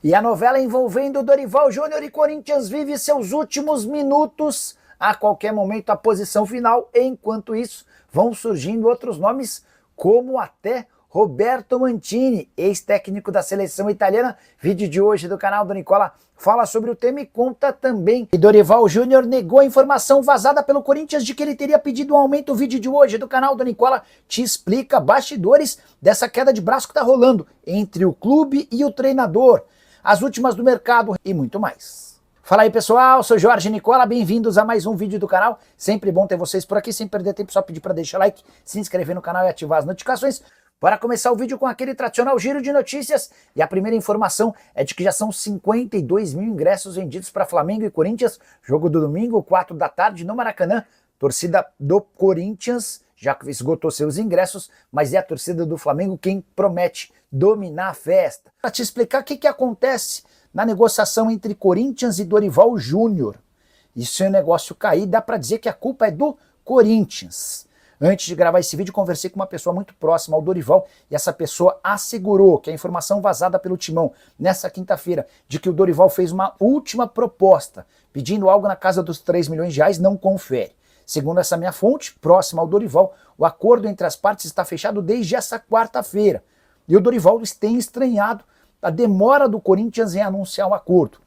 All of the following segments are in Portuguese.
E a novela envolvendo Dorival Júnior e Corinthians vive seus últimos minutos. A qualquer momento a posição final. Enquanto isso, vão surgindo outros nomes, como até Roberto Mantini, ex-técnico da seleção italiana. Vídeo de hoje do canal do Nicola fala sobre o tema e conta também que Dorival Júnior negou a informação vazada pelo Corinthians de que ele teria pedido um aumento. O vídeo de hoje do canal do Nicola te explica bastidores dessa queda de braço que está rolando entre o clube e o treinador, as últimas do mercado e muito mais. Fala aí pessoal, sou Jorge Nicola, bem-vindos a mais um vídeo do canal. Sempre bom ter vocês por aqui, sem perder tempo, só pedir para deixar like, se inscrever no canal e ativar as notificações. Para começar o vídeo com aquele tradicional giro de notícias, e a primeira informação é de que já são 52 mil ingressos vendidos para Flamengo e Corinthians, jogo do domingo, 4 da tarde no Maracanã. Torcida do Corinthians já esgotou seus ingressos, mas é a torcida do Flamengo quem promete dominar a festa. Para te explicar o que acontece na negociação entre Corinthians e Dorival Júnior. E se o negócio cair, dá para dizer que a culpa é do Corinthians. Antes de gravar esse vídeo, conversei com uma pessoa muito próxima ao Dorival e essa pessoa assegurou que a informação vazada pelo Timão nessa quinta-feira de que o Dorival fez uma última proposta pedindo algo na casa dos 3 milhões de reais não confere. Segundo essa minha fonte, próxima ao Dorival, o acordo entre as partes está fechado desde essa quarta-feira. E o Dorival tem estranhado a demora do Corinthians em anunciar o acordo.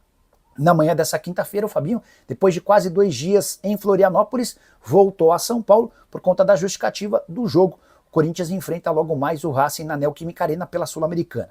Na manhã dessa quinta-feira, o Fabinho, depois de quase 2 dias em Florianópolis, voltou a São Paulo por conta da justificativa do jogo. O Corinthians enfrenta logo mais o Racing na Neoquímica Arena pela Sul-Americana.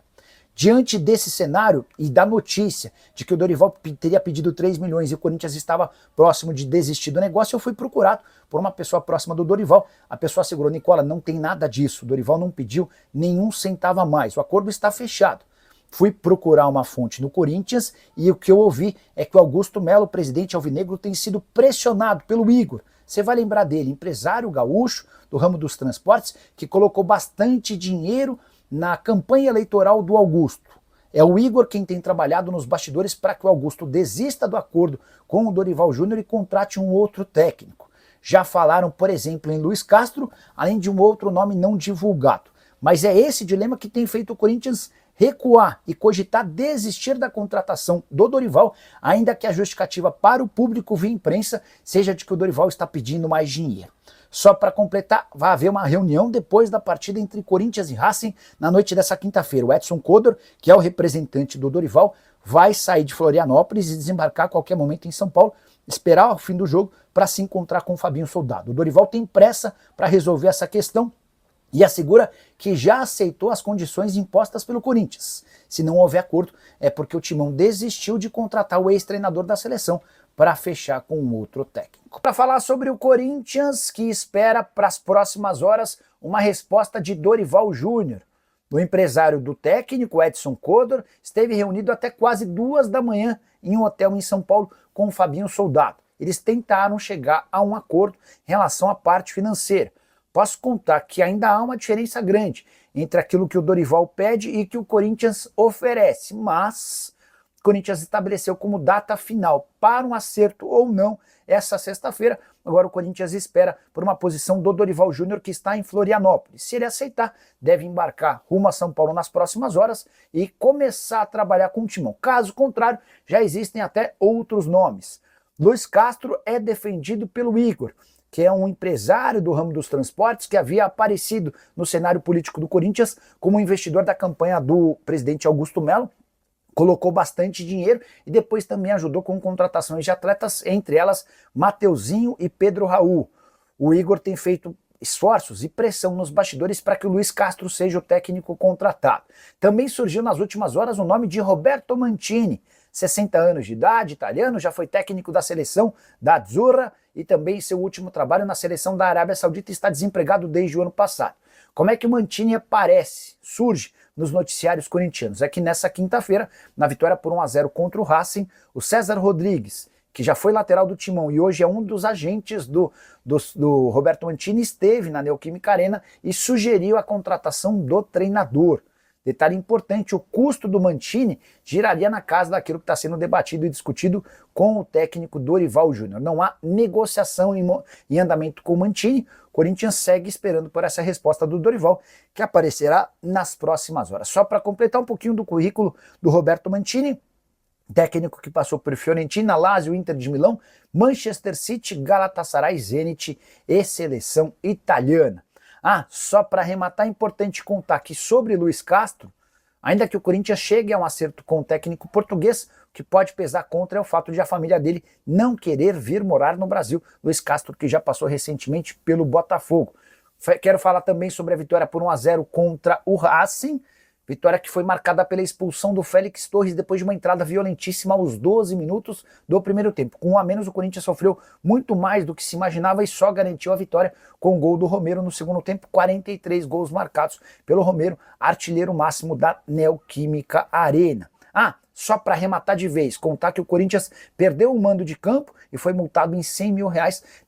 Diante desse cenário e da notícia de que o Dorival teria pedido 3 milhões e o Corinthians estava próximo de desistir do negócio, eu fui procurado por uma pessoa próxima do Dorival. A pessoa assegurou: Nicola, não tem nada disso, o Dorival não pediu nenhum centavo a mais, o acordo está fechado. Fui procurar uma fonte no Corinthians e o que eu ouvi é que o Augusto Melo, presidente alvinegro, tem sido pressionado pelo Igor. Você vai lembrar dele, empresário gaúcho do ramo dos transportes, que colocou bastante dinheiro na campanha eleitoral do Augusto. É o Igor quem tem trabalhado nos bastidores para que o Augusto desista do acordo com o Dorival Júnior e contrate um outro técnico. Já falaram, por exemplo, em Luiz Castro, além de um outro nome não divulgado. Mas é esse dilema que tem feito o Corinthians recuar e cogitar desistir da contratação do Dorival, ainda que a justificativa para o público via imprensa seja de que o Dorival está pedindo mais dinheiro. Só para completar, vai haver uma reunião depois da partida entre Corinthians e Racing na noite dessa quinta-feira. O Edson Codor, que é o representante do Dorival, vai sair de Florianópolis e desembarcar a qualquer momento em São Paulo, esperar o fim do jogo para se encontrar com o Fabinho Soldado. O Dorival tem pressa para resolver essa questão e assegura que já aceitou as condições impostas pelo Corinthians. Se não houver acordo, é porque o Timão desistiu de contratar o ex-treinador da seleção para fechar com um outro técnico. Para falar sobre o Corinthians, que espera para as próximas horas uma resposta de Dorival Júnior. O empresário do técnico, Edson Codor, esteve reunido até quase 2 da manhã em um hotel em São Paulo com o Fabinho Soldado. Eles tentaram chegar a um acordo em relação à parte financeira. Posso contar que ainda há uma diferença grande entre aquilo que o Dorival pede e que o Corinthians oferece, mas o Corinthians estabeleceu como data final para um acerto ou não essa sexta-feira. Agora o Corinthians espera por uma posição do Dorival Júnior, que está em Florianópolis. Se ele aceitar, deve embarcar rumo a São Paulo nas próximas horas e começar a trabalhar com o Timão. Caso contrário, já existem até outros nomes. Luiz Castro é defendido pelo Igor, que é um empresário do ramo dos transportes que havia aparecido no cenário político do Corinthians como investidor da campanha do presidente Augusto Melo, colocou bastante dinheiro e depois também ajudou com contratações de atletas, entre elas Mateuzinho e Pedro Raul. O Igor tem feito esforços e pressão nos bastidores para que o Luiz Castro seja o técnico contratado. Também surgiu nas últimas horas o nome de Roberto Mantini, 60 anos de idade, italiano, já foi técnico da seleção da Azzurra e também seu último trabalho na seleção da Arábia Saudita, está desempregado desde o ano passado. Como é que o Mantini surge nos noticiários corintianos? É que nessa quinta-feira, na vitória por 1-0 contra o Racing, o César Rodrigues, que já foi lateral do Timão e hoje é um dos agentes do Roberto Mantini, esteve na Neoquímica Arena e sugeriu a contratação do treinador. Detalhe importante, o custo do Mancini giraria na casa daquilo que está sendo debatido e discutido com o técnico Dorival Júnior. Não há negociação em andamento com o Mancini. O Corinthians segue esperando por essa resposta do Dorival, que aparecerá nas próximas horas. Só para completar um pouquinho do currículo do Roberto Mancini, técnico que passou por Fiorentina, Lazio, Inter de Milão, Manchester City, Galatasaray, Zenit e seleção italiana. Só para arrematar, é importante contar que sobre Luiz Castro, ainda que o Corinthians chegue a um acerto com o técnico português, o que pode pesar contra é o fato de a família dele não querer vir morar no Brasil. Luiz Castro, que já passou recentemente pelo Botafogo. Quero falar também sobre a vitória por 1-0 contra o Racing, vitória que foi marcada pela expulsão do Félix Torres depois de uma entrada violentíssima aos 12 minutos do primeiro tempo. Com 1 a menos, o Corinthians sofreu muito mais do que se imaginava e só garantiu a vitória com o gol do Romero no segundo tempo. 43 gols marcados pelo Romero, artilheiro máximo da Neoquímica Arena. Só para arrematar de vez, contar que o Corinthians perdeu o mando de campo e foi multado em R$100 mil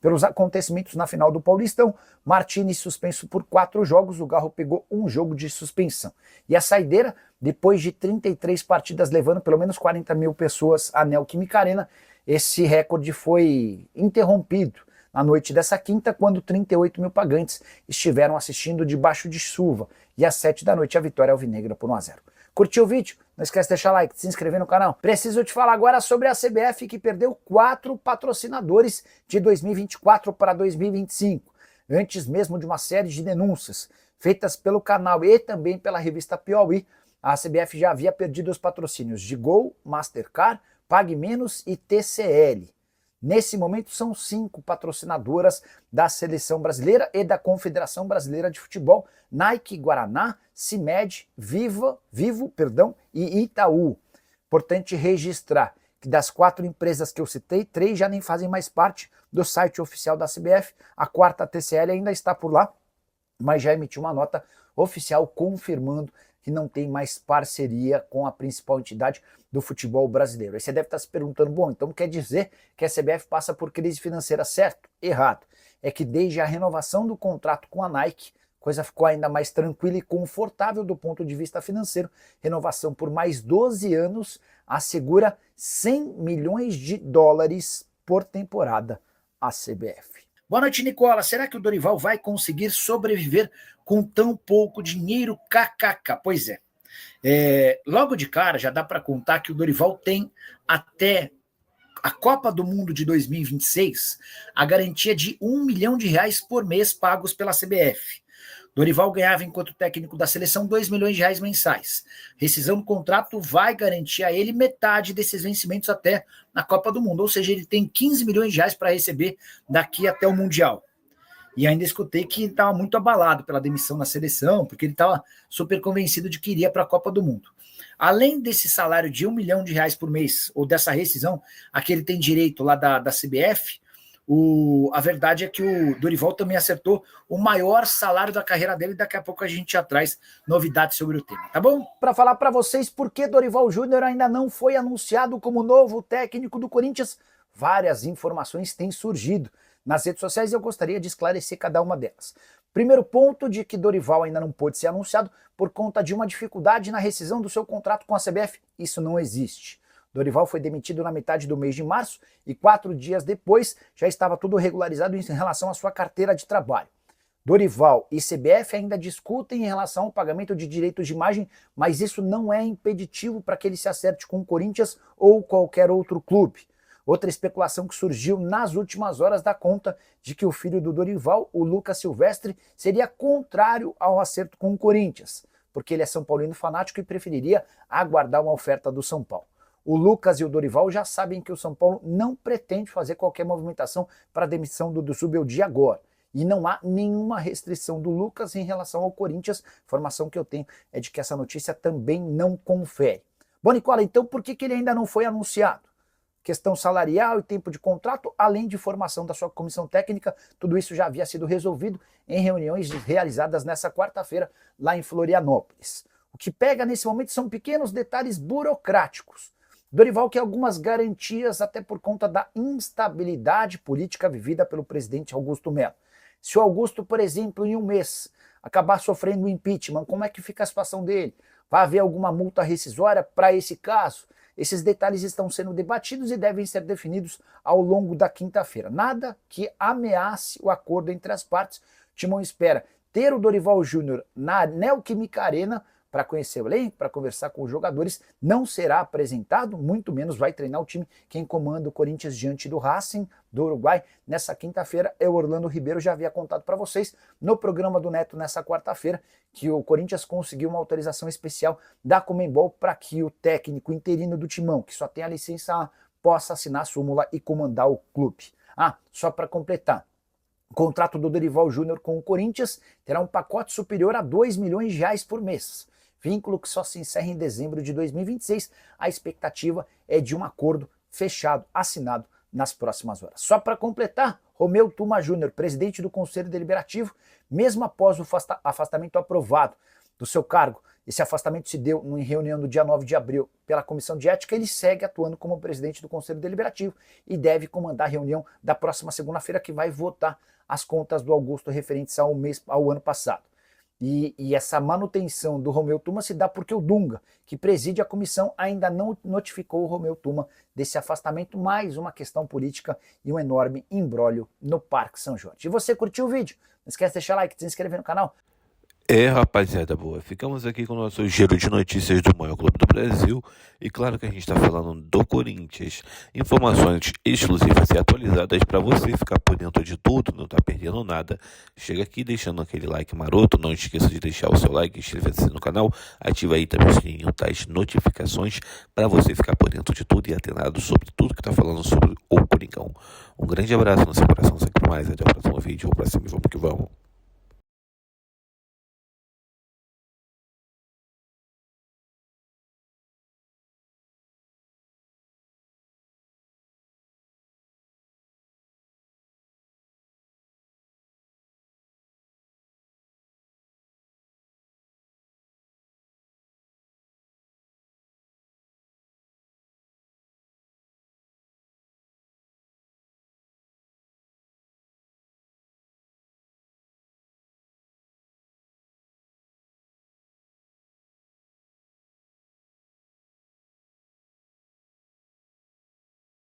pelos acontecimentos na final do Paulistão. Martini suspenso por 4 jogos, o Garro pegou um jogo de suspensão. E a saideira, depois de 33 partidas levando pelo menos 40 mil pessoas à Neoquímica Arena, esse recorde foi interrompido na noite dessa quinta, quando 38 mil pagantes estiveram assistindo debaixo de chuva. E às 7 da noite a vitória alvinegra por 1-0. Curtiu o vídeo? Não esquece de deixar like, de se inscrever no canal. Preciso te falar agora sobre a CBF, que perdeu 4 patrocinadores de 2024 para 2025, antes mesmo de uma série de denúncias feitas pelo canal e também pela revista Piauí. A CBF já havia perdido os patrocínios de Gol, Mastercard, Pague Menos e TCL. Nesse momento são 5 patrocinadoras da Seleção Brasileira e da Confederação Brasileira de Futebol: Nike, Guaraná, CIMED, Vivo e Itaú. Importante registrar que das 4 empresas que eu citei, 3 já nem fazem mais parte do site oficial da CBF. A quarta, a TCL, ainda está por lá, mas já emitiu uma nota oficial confirmando que não tem mais parceria com a principal entidade do futebol brasileiro. Aí você deve estar se perguntando, bom, então quer dizer que a CBF passa por crise financeira, certo? Errado. É que desde a renovação do contrato com a Nike, a coisa ficou ainda mais tranquila e confortável do ponto de vista financeiro. Renovação por mais 12 anos assegura $100 milhões por temporada à CBF. Boa noite, Nicola. Será que o Dorival vai conseguir sobreviver com tão pouco dinheiro? KKK. Pois é. Logo de cara já dá para contar que o Dorival tem até a Copa do Mundo de 2026 a garantia de R$1 milhão por mês pagos pela CBF. Dorival ganhava, enquanto técnico da seleção, R$2 milhões mensais. Rescisão do contrato vai garantir a ele metade desses vencimentos até na Copa do Mundo, ou seja, ele tem R$15 milhões para receber daqui até o Mundial. E ainda escutei que ele estava muito abalado pela demissão na seleção, porque ele estava super convencido de que iria para a Copa do Mundo. Além desse salário de R$1 milhão por mês, ou dessa rescisão, a que ele tem direito lá da CBF, a verdade é que o Dorival também acertou o maior salário da carreira dele. Daqui a pouco a gente já traz novidades sobre o tema, tá bom? Para falar para vocês por que Dorival Júnior ainda não foi anunciado como novo técnico do Corinthians, várias informações têm surgido nas redes sociais e eu gostaria de esclarecer cada uma delas. Primeiro ponto, de que Dorival ainda não pôde ser anunciado por conta de uma dificuldade na rescisão do seu contrato com a CBF. Isso não existe. Dorival foi demitido na metade do mês de março e 4 dias depois já estava tudo regularizado em relação à sua carteira de trabalho. Dorival e CBF ainda discutem em relação ao pagamento de direitos de imagem, mas isso não é impeditivo para que ele se acerte com o Corinthians ou qualquer outro clube. Outra especulação que surgiu nas últimas horas dá conta de que o filho do Dorival, o Lucas Silvestre, seria contrário ao acerto com o Corinthians, porque ele é São Paulino fanático e preferiria aguardar uma oferta do São Paulo. O Lucas e o Dorival já sabem que o São Paulo não pretende fazer qualquer movimentação para a demissão do Zubeldia agora. E não há nenhuma restrição do Lucas em relação ao Corinthians. A informação que eu tenho é de que essa notícia também não confere. Bom, Nicola, então por que ele ainda não foi anunciado? Questão salarial e tempo de contrato, além de formação da sua comissão técnica, tudo isso já havia sido resolvido em reuniões realizadas nessa quarta-feira lá em Florianópolis. O que pega nesse momento são pequenos detalhes burocráticos. Dorival quer algumas garantias até por conta da instabilidade política vivida pelo presidente Augusto Melo. Se o Augusto, por exemplo, em um mês acabar sofrendo impeachment, como é que fica a situação dele? Vai haver alguma multa rescisória para esse caso? Esses detalhes estão sendo debatidos e devem ser definidos ao longo da quinta-feira. Nada que ameace o acordo entre as partes. O Timão espera ter o Dorival Júnior na Neoquímica Arena para conhecer o elenco, para conversar com os jogadores. Não será apresentado, muito menos vai treinar o time. Quem comanda o Corinthians diante do Racing do Uruguai nessa quinta-feira é o Orlando Ribeiro. Já havia contado para vocês no programa do Neto nessa quarta-feira que o Corinthians conseguiu uma autorização especial da Conmebol para que o técnico interino do Timão, que só tem a licença A, possa assinar a súmula e comandar o clube. Só para completar, o contrato do Dorival Júnior com o Corinthians terá um pacote superior a R$2 milhões por mês. Vínculo que só se encerra em dezembro de 2026. A expectativa é de um acordo fechado, assinado nas próximas horas. Só para completar, Romeu Tuma Júnior, presidente do Conselho Deliberativo, mesmo após o afastamento aprovado do seu cargo, esse afastamento se deu em reunião do dia 9 de abril pela Comissão de Ética, ele segue atuando como presidente do Conselho Deliberativo e deve comandar a reunião da próxima segunda-feira que vai votar as contas do Augusto referentes ao ano passado. E essa manutenção do Romeu Tuma se dá porque o Dunga, que preside a comissão, ainda não notificou o Romeu Tuma desse afastamento. Mais uma questão política e um enorme imbróglio no Parque São Jorge. E você curtiu o vídeo? Não esquece de deixar like, de se inscrever no canal. Rapaziada boa, ficamos aqui com o nosso giro de notícias do maior clube do Brasil e claro que a gente está falando do Corinthians, informações exclusivas e atualizadas para você ficar por dentro de tudo, não tá perdendo nada. Chega aqui deixando aquele like maroto, não esqueça de deixar o seu like, inscreva-se no canal, ativa aí também o sininho das notificações para você ficar por dentro de tudo e atenado sobre tudo que tá falando sobre o Coringão. Um grande abraço no seu coração, sempre mais, até o próximo vídeo, vamos pra cima e vamos que vamos.